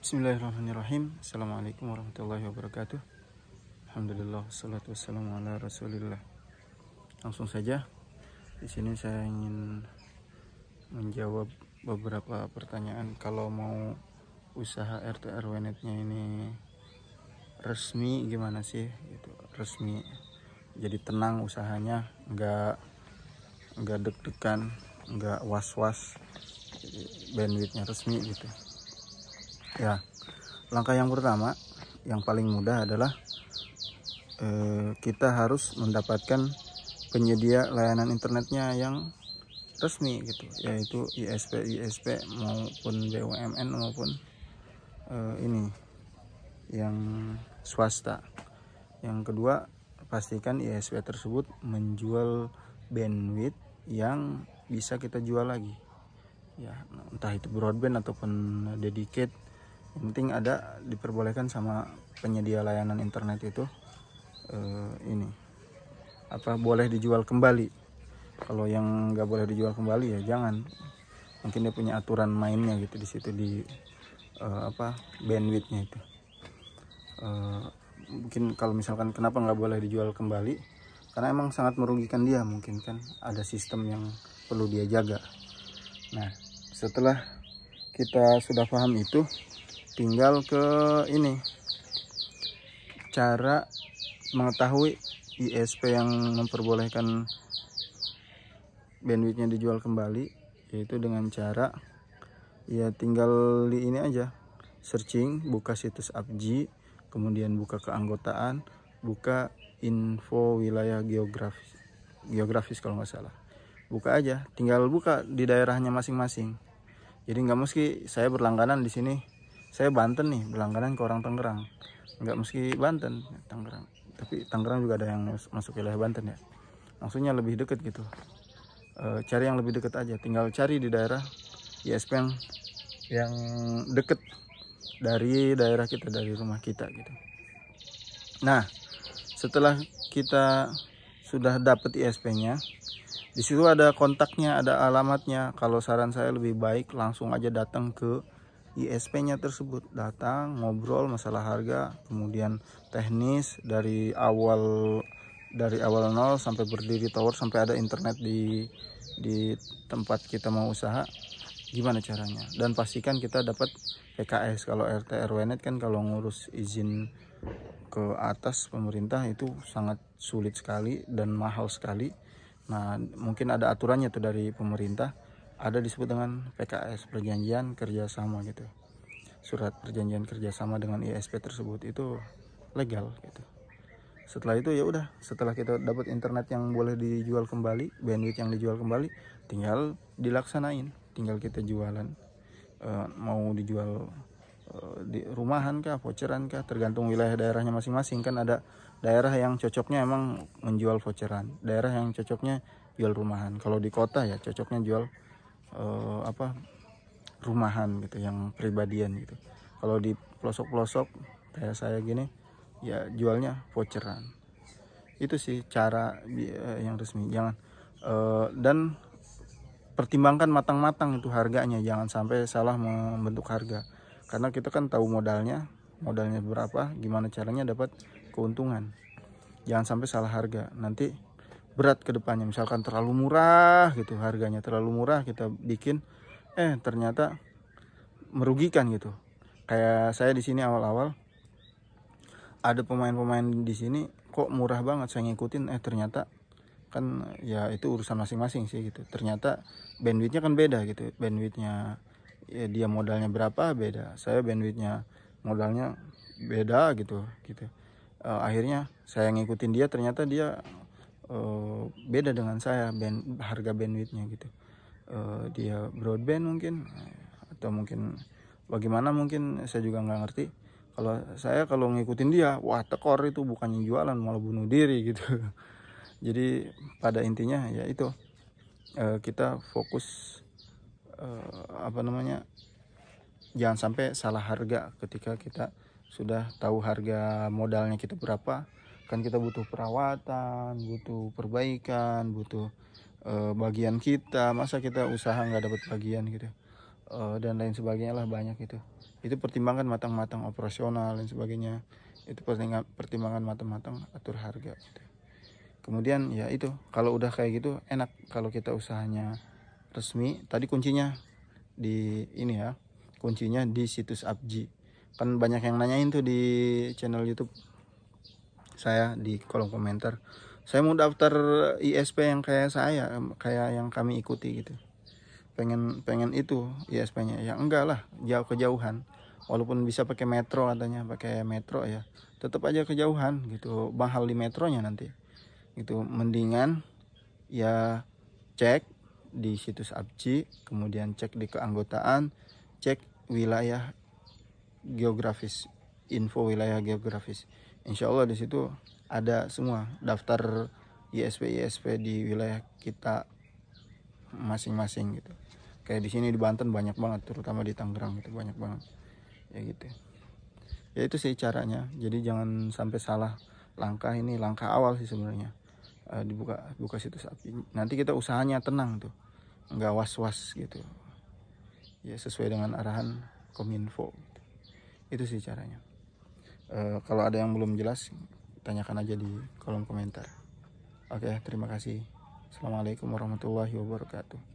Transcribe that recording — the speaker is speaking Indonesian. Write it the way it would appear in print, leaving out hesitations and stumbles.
Bismillahirrahmanirrahim. Assalamualaikum warahmatullahi wabarakatuh. Alhamdulillah, wassalatu wassalamu ala rasulillah. Langsung saja, di sini saya ingin menjawab beberapa pertanyaan. Kalau mau usaha RT RW-nya ini resmi gimana sih? Gitu, resmi. Jadi tenang usahanya, nggak deg-degan, nggak was-was. Jadi bandwidthnya resmi gitu. Ya, langkah yang pertama, yang paling mudah adalah kita harus mendapatkan penyedia layanan internetnya yang resmi gitu, yaitu ISP maupun BUMN maupun ini yang swasta. Yang kedua, pastikan ISP tersebut menjual bandwidth yang bisa kita jual lagi. Ya, entah itu broadband ataupun dedicated. Yang penting ada diperbolehkan sama penyedia layanan internet itu boleh dijual kembali. Kalau yang nggak boleh dijual kembali ya jangan. Mungkin dia punya aturan mainnya gitu di situ di bandwidthnya itu. Mungkin kalau misalkan kenapa nggak boleh dijual kembali, karena emang sangat merugikan dia, mungkin kan ada sistem yang perlu dia jaga. Nah, setelah kita sudah paham itu, tinggal ke ini cara mengetahui ISP yang memperbolehkan bandwidthnya dijual kembali, yaitu dengan cara ya tinggal di ini aja, searching, buka situs APJ, kemudian buka keanggotaan, buka info wilayah geografis kalau nggak salah, buka aja, tinggal buka di daerahnya masing-masing. Jadi nggak mesti saya berlangganan di sini, saya Banten nih, berlangganan ke orang Tangerang. Nggak mesti Banten, Tangerang. Tapi Tangerang juga ada yang masuk wilayah Banten ya. Maksudnya lebih deket gitu. Cari yang lebih deket aja. Tinggal cari di daerah ISP yang deket dari daerah kita, dari rumah kita gitu. Nah, setelah kita sudah dapat ISP-nya, di situ ada kontaknya, ada alamatnya. Kalau saran saya lebih baik langsung aja datang ke ISP-nya tersebut, datang ngobrol masalah harga, kemudian teknis dari awal nol sampai berdiri tower, sampai ada internet di tempat kita mau usaha, gimana caranya, dan pastikan kita dapat PKS. Kalau RT RW-net kan kalau ngurus izin ke atas pemerintah itu sangat sulit sekali dan mahal sekali. Nah, mungkin ada aturannya tuh dari pemerintah, ada disebut dengan PKS, perjanjian kerjasama gitu. Surat perjanjian kerjasama dengan ISP tersebut itu legal gitu. Setelah itu ya udah, setelah kita dapat internet yang boleh dijual kembali, bandwidth yang dijual kembali, tinggal dilaksanain, tinggal kita jualan. Mau dijual di rumahan kah, voucheran kah, tergantung wilayah daerahnya masing-masing. Kan ada daerah yang cocoknya emang menjual voucheran, daerah yang cocoknya jual rumahan. Kalau di kota ya cocoknya jual rumahan gitu, yang pribadian gitu. Kalau di pelosok-pelosok kayak saya gini ya jualnya voucheran. Itu sih cara yang resmi. Jangan dan pertimbangkan matang-matang itu harganya, jangan sampai salah membentuk harga, karena kita kan tahu modalnya berapa, gimana caranya dapat keuntungan. Jangan sampai salah harga, nanti berat ke depannya. Misalkan terlalu murah gitu, harganya terlalu murah kita bikin, ternyata merugikan gitu. Kayak saya di sini awal-awal ada pemain-pemain di sini kok murah banget, saya ngikutin, ternyata kan ya itu urusan masing-masing sih gitu. Ternyata bandwidthnya kan beda gitu, bandwidthnya ya dia modalnya berapa beda, saya bandwidthnya modalnya beda gitu. Akhirnya saya ngikutin dia, ternyata dia beda dengan saya harga bandwidthnya gitu. Dia broadband mungkin, atau mungkin bagaimana, mungkin saya juga nggak ngerti. Kalau ngikutin dia, wah tekor itu, bukannya jualan malah bunuh diri gitu. Jadi pada intinya ya itu, kita fokus jangan sampai salah harga ketika kita sudah tahu harga modalnya kita berapa. Kan kita butuh perawatan, butuh perbaikan, butuh bagian kita. Masa kita usaha nggak dapat bagian gitu, dan lain sebagainya lah, banyak gitu. Itu pertimbangkan matang-matang operasional dan sebagainya. Itu pertimbangan matang-matang atur harga gitu. Kemudian ya itu, kalau udah kayak gitu enak kalau kita usahanya resmi. Tadi kuncinya di ini ya, kuncinya di situs Apji. Kan banyak yang nanyain tuh di channel YouTube saya di kolom komentar, saya mau daftar ISP yang kayak saya, kayak yang kami ikuti gitu. Pengen itu ISP-nya. Ya enggak lah, jauh kejauhan. Walaupun bisa pakai metro katanya, pakai metro ya, tetap aja kejauhan gitu, mahal di metronya nanti. Itu mendingan ya cek di situs Apji, kemudian cek di keanggotaan, cek wilayah geografis, info wilayah geografis. Insya Allah di situ ada semua daftar ISP di wilayah kita masing-masing gitu. Kayak di sini di Banten banyak banget, terutama di Tangerang itu banyak banget ya gitu. Ya itu sih caranya. Jadi jangan sampai salah langkah. Ini langkah awal sih sebenarnya. Buka situs Apji. Nanti kita usahanya tenang tuh, nggak was-was gitu. Ya sesuai dengan arahan Kominfo. Itu sih caranya. Kalau ada yang belum jelas, tanyakan aja di kolom komentar. Oke, terima kasih. Assalamualaikum warahmatullahi wabarakatuh.